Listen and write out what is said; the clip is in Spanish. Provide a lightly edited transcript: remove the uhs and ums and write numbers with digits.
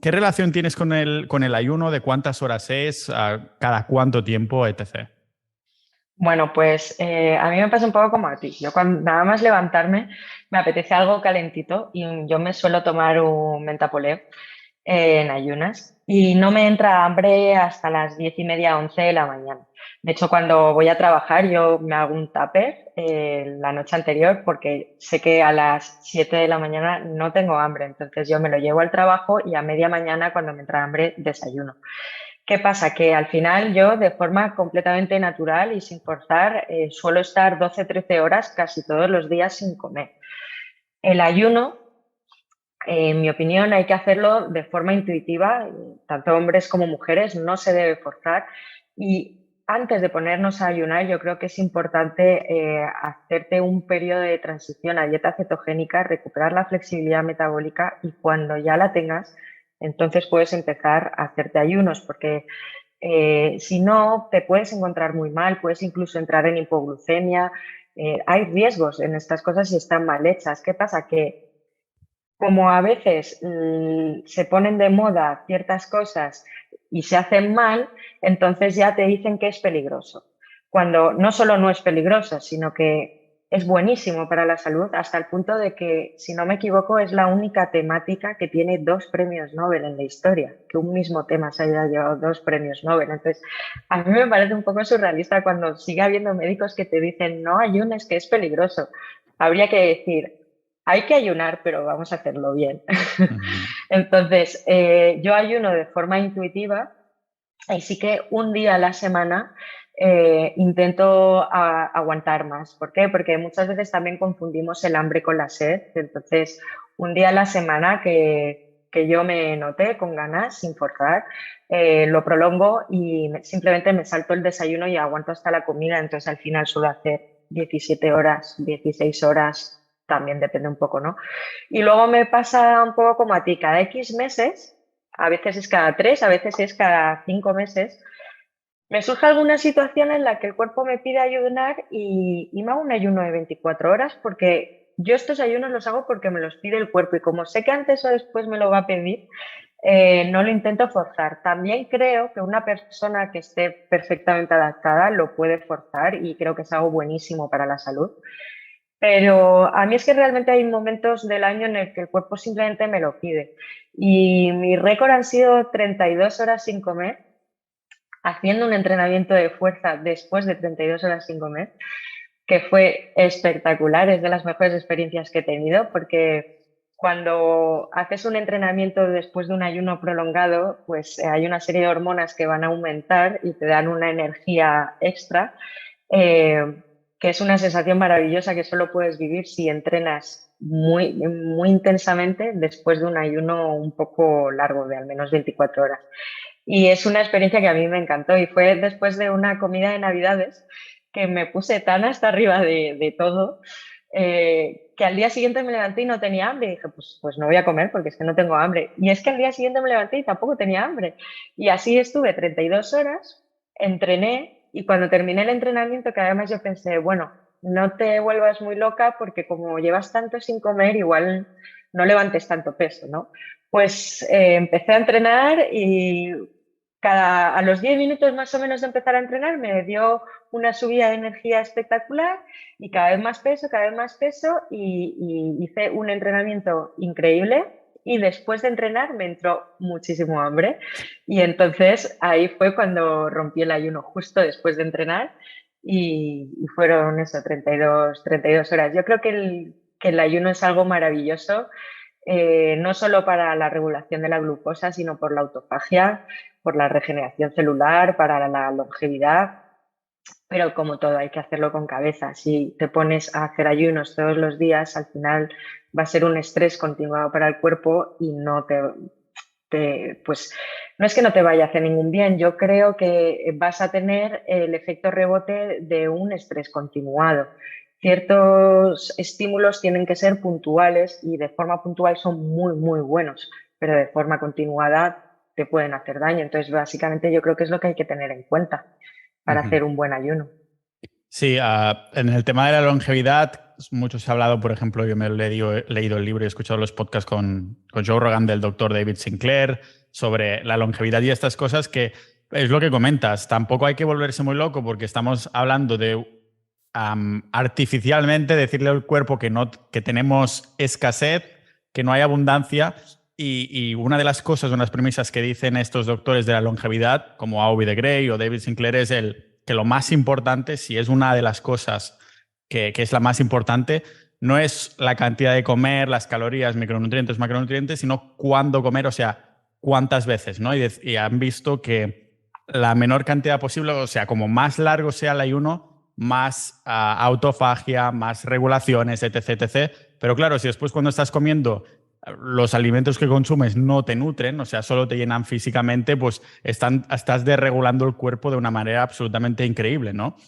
¿Qué relación tienes con el ayuno? ¿De cuántas horas es? ¿Cada cuánto tiempo? Etc. Bueno, pues a mí me pasa un poco como a ti. Yo cuando nada más levantarme me apetece algo calentito y yo me suelo tomar un mentapoleo en ayunas y no me entra hambre hasta las 10:30, 11 de la mañana. De hecho, cuando voy a trabajar yo me hago un tupper la noche anterior porque sé que a las 7 de la mañana no tengo hambre. Entonces yo me lo llevo al trabajo y a media mañana cuando me entra hambre desayuno. ¿Qué pasa? Que al final yo, de forma completamente natural y sin forzar, suelo estar 12, 13 horas casi todos los días sin comer. El ayuno, en mi opinión, hay que hacerlo de forma intuitiva, tanto hombres como mujeres, no se debe forzar. Y antes de ponernos a ayunar, yo creo que es importante hacerte un periodo de transición a dieta cetogénica, recuperar la flexibilidad metabólica y cuando ya la tengas, entonces puedes empezar a hacerte ayunos, porque si no, te puedes encontrar muy mal, puedes incluso entrar en hipoglucemia. Hay riesgos en estas cosas si están mal hechas. ¿Qué pasa? Que como a veces se ponen de moda ciertas cosas y se hacen mal, entonces ya te dicen que es peligroso. Cuando no solo no es peligroso, sino que es buenísimo para la salud, hasta el punto de que, si no me equivoco, es la única temática que tiene dos premios Nobel en la historia, que un mismo tema se haya llevado dos premios Nobel. Entonces, a mí me parece un poco surrealista cuando sigue habiendo médicos que te dicen no ayunes, que es peligroso. Habría que decir, hay que ayunar, pero vamos a hacerlo bien. Ujú. Entonces, yo ayuno de forma intuitiva y sí que un día a la semana intento aguantar más. ¿Por qué? Porque muchas veces también confundimos el hambre con la sed. Entonces, un día a la semana que yo me noté con ganas, sin forzar, lo prolongo y simplemente me salto el desayuno y aguanto hasta la comida. Entonces, al final suelo hacer 17 horas, 16 horas, también depende un poco, ¿no? Y luego me pasa un poco como a ti, cada X meses, a veces es cada 3, a veces es cada 5 meses, me surge alguna situación en la que el cuerpo me pide ayunar y me hago un ayuno de 24 horas porque yo estos ayunos los hago porque me los pide el cuerpo y como sé que antes o después me lo va a pedir, no lo intento forzar. También creo que una persona que esté perfectamente adaptada lo puede forzar y creo que es algo buenísimo para la salud. Pero a mí es que realmente hay momentos del año en el que el cuerpo simplemente me lo pide. Y mi récord han sido 32 horas sin comer, haciendo un entrenamiento de fuerza después de 32 horas sin comer, que fue espectacular, es de las mejores experiencias que he tenido, porque cuando haces un entrenamiento después de un ayuno prolongado, pues hay una serie de hormonas que van a aumentar y te dan una energía extra eh, que es una sensación maravillosa que solo puedes vivir si entrenas muy, muy intensamente después de un ayuno un poco largo, de al menos 24 horas. Y es una experiencia que a mí me encantó y fue después de una comida de Navidades que me puse tan hasta arriba de todo que al día siguiente me levanté y no tenía hambre. Y dije, pues no voy a comer porque es que no tengo hambre. Y es que al día siguiente me levanté y tampoco tenía hambre. Y así estuve 32 horas, entrené y cuando terminé el entrenamiento, que además yo pensé, bueno, no te vuelvas muy loca porque como llevas tanto sin comer, igual no levantes tanto peso, ¿no? Pues empecé a entrenar y a los 10 minutos más o menos de empezar a entrenar me dio una subida de energía espectacular y cada vez más peso y hice un entrenamiento increíble y después de entrenar me entró muchísimo hambre y entonces ahí fue cuando rompí el ayuno justo después de entrenar y fueron eso, 32 horas. Yo creo que el ayuno es algo maravilloso, no solo para la regulación de la glucosa, sino por la autofagia, por la regeneración celular, para la longevidad, pero como todo hay que hacerlo con cabeza. Si te pones a hacer ayunos todos los días, al final va a ser un estrés continuado para el cuerpo y pues no es que no te vaya a hacer ningún bien, yo creo que vas a tener el efecto rebote de un estrés continuado. Ciertos estímulos tienen que ser puntuales y de forma puntual son muy, muy buenos, pero de forma continuada te pueden hacer daño. Entonces, básicamente yo creo que es lo que hay que tener en cuenta para Ujú. hacer un buen ayuno. Sí, en el tema de la longevidad, mucho se ha hablado, por ejemplo, yo me he leído el libro y he escuchado los podcasts con Joe Rogan del doctor David Sinclair sobre la longevidad y estas cosas que es lo que comentas. Tampoco hay que volverse muy loco porque estamos hablando de artificialmente decirle al cuerpo que tenemos escasez, que no hay abundancia. Y una de las cosas, una de las premisas que dicen estos doctores de la longevidad, como Aubrey de Grey o David Sinclair, es que lo más importante, si es una de las cosas que es la más importante, no es la cantidad de comer, las calorías, micronutrientes, macronutrientes, sino cuándo comer, o sea, cuántas veces, ¿no? Y han visto que la menor cantidad posible, o sea, como más largo sea el ayuno, más autofagia, más regulaciones, etc, etc. Pero claro, si después cuando estás comiendo los alimentos que consumes no te nutren, o sea, solo te llenan físicamente, pues estás desregulando el cuerpo de una manera absolutamente increíble, ¿no?